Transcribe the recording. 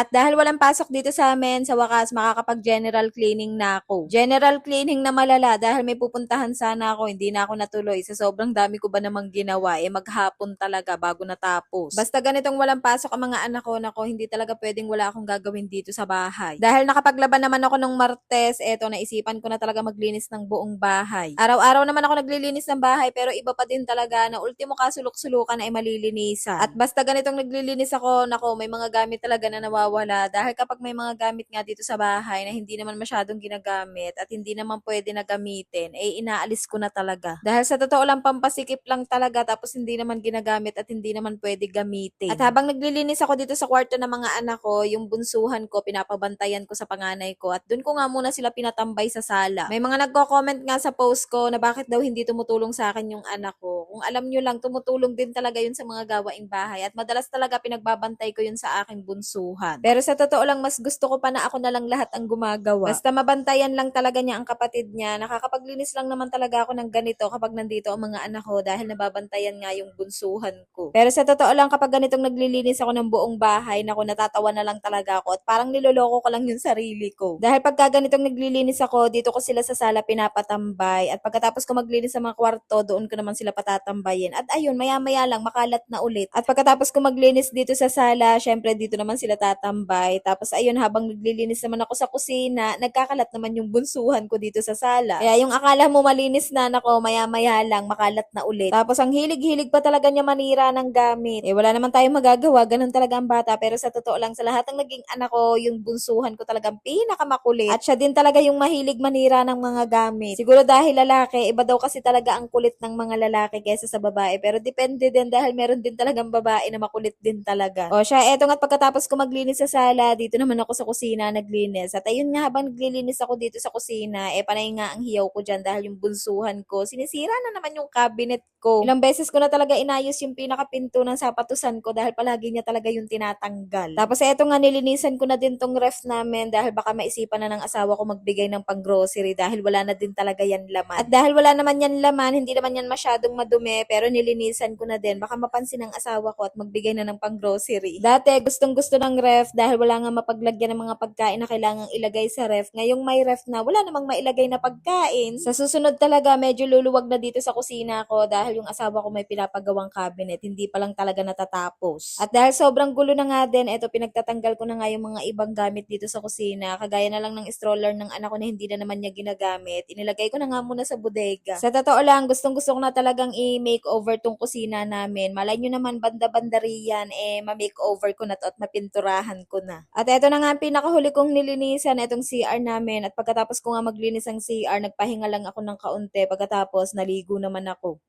At dahil walang pasok dito sa amin, sa wakas makakapag-general cleaning na ako. General cleaning na malala dahil may pupuntahan sana ako, hindi na ako natuloy. Sa sobrang dami ko ba namang ginawa, maghapon talaga bago natapos. Basta ganitong walang pasok ang mga anak ko, nako, hindi talaga pwedeng wala akong gagawin dito sa bahay. Dahil nakapaglaban naman ako nung Martes, eto naisipan ko na talaga maglinis ng buong bahay. Araw-araw naman ako naglilinis ng bahay pero iba pa din talaga na ultimo kasulok-sulukan ay malilinisan. At basta ganitong naglilinis ako, nako, may mga gamit talaga na nawawala dahil kapag may mga gamit nga dito sa bahay na hindi naman masyadong ginagamit at hindi naman pwede na gamitin, inaalis ko na talaga. Dahil sa totoo lang pampasikip lang talaga tapos hindi naman ginagamit at hindi naman pwede gamitin. At habang naglilinis ako dito sa kwarto ng mga anak ko, yung bunsuhan ko, pinapabantayan ko sa panganay ko at dun ko nga muna sila pinatambay sa sala. May mga nagko-comment nga sa post ko na bakit daw hindi tumutulong sa akin yung anak ko. Kung alam nyo lang, tumutulong din talaga yun sa mga gawaing bahay at madalas talaga pinagbabantay ko yun sa aking bunsuhan. Pero sa totoo lang, mas gusto ko pa na ako na lang lahat ang gumagawa. Basta mabantayan lang talaga niya ang kapatid niya. Nakakapaglinis lang naman talaga ako ng ganito kapag nandito ang mga anak ko dahil nababantayan nga yung bunsuhan ko. Pero sa totoo lang, kapag ganitong naglilinis ako ng buong bahay, naku, natatawa na lang talaga ako at parang niloloko ko lang yung sarili ko. Dahil pagka ganitong naglilinis ako, dito ko sila sa sala pinapatambay at pagkatapos ko maglinis sa mga kwarto, doon ko naman sila patatambayin. At ayun, maya-maya lang makalat na ulit. At pagkatapos ko maglinis dito sa sala, syempre dito naman sila tatambay. Tapos ayun, habang naglilinis naman ako sa kusina, nagkakalat naman yung bunsuhan ko dito sa sala. Kaya yung akala mo malinis na, nako, maya-maya lang makalat na ulit. Tapos ang hilig-hilig pa talaga niya manira ng gamit. Wala naman tayong magagawa, ganun talaga ang bata. Pero sa totoo lang, sa lahat ng naging anak ko, yung bunsuhan ko talagang pinakamakulit. At siya din talaga yung mahilig manira ng mga gamit. Siguro dahil lalaki, iba daw kasi talaga ang kulit ng mga lalaki kaysa sa babae. Pero depende din dahil meron din talagang babae na makulit din talaga. O siya, eto nga't pagkatapos ko maglinis sa sala, dito naman ako sa kusina naglinis. At ayun nga, habang naglilinis ako dito sa kusina, panay nga ang hiyaw ko dyan dahil yung bunsuhan ko, sinisira na naman yung cabinet ko. Ilang beses ko na talaga inayos yung pinakapinto ng sapatusan ko dahil palagi niya talaga yung tinatanggal. Tapos eto nga, nilinisan ko na din tong ref namin dahil baka maisipan na ng asawa ko magbigay ng pang-grocery dahil wala na din talaga yan laman. At dahil wala naman yan laman, hindi naman yan masyadong madumi, pero nilinisan ko na din. Baka mapansin ng asawa ko at magbigay na ng pang-grocery. Dati, gustong-gusto ng ref dahil wala nga mapaglagyan ng mga pagkain na kailangang ilagay sa ref. Ngayong may ref na, wala namang mailagay na pagkain. Sa susunod talaga, medyo luluwag na dito sa kusina ko dahil yung asawa ko may pinapagawang cabinet. Hindi pa lang talaga natatapos. At dahil sobrang gulo na nga din, eto pinagtatanggal ko na nga yung mga ibang gamit dito sa kusina. Kagaya na lang ng stroller ng anak ko na hindi na naman niya ginagamit. Inilagay ko na nga muna sa bodega. Sa totoo lang, gustong-gusto ko na talagang i-makeover tong kusina namin. Malay nyo naman, banda-bandariyan, ma-makeover ko na to at mapinturahan ko na. At eto na nga ang pinakahuli kong nilinisan, etong CR namin. At pagkatapos ko nga maglinis ang CR, nagpahinga lang ako ng kaunti. Pagkatapos, naligo naman ako.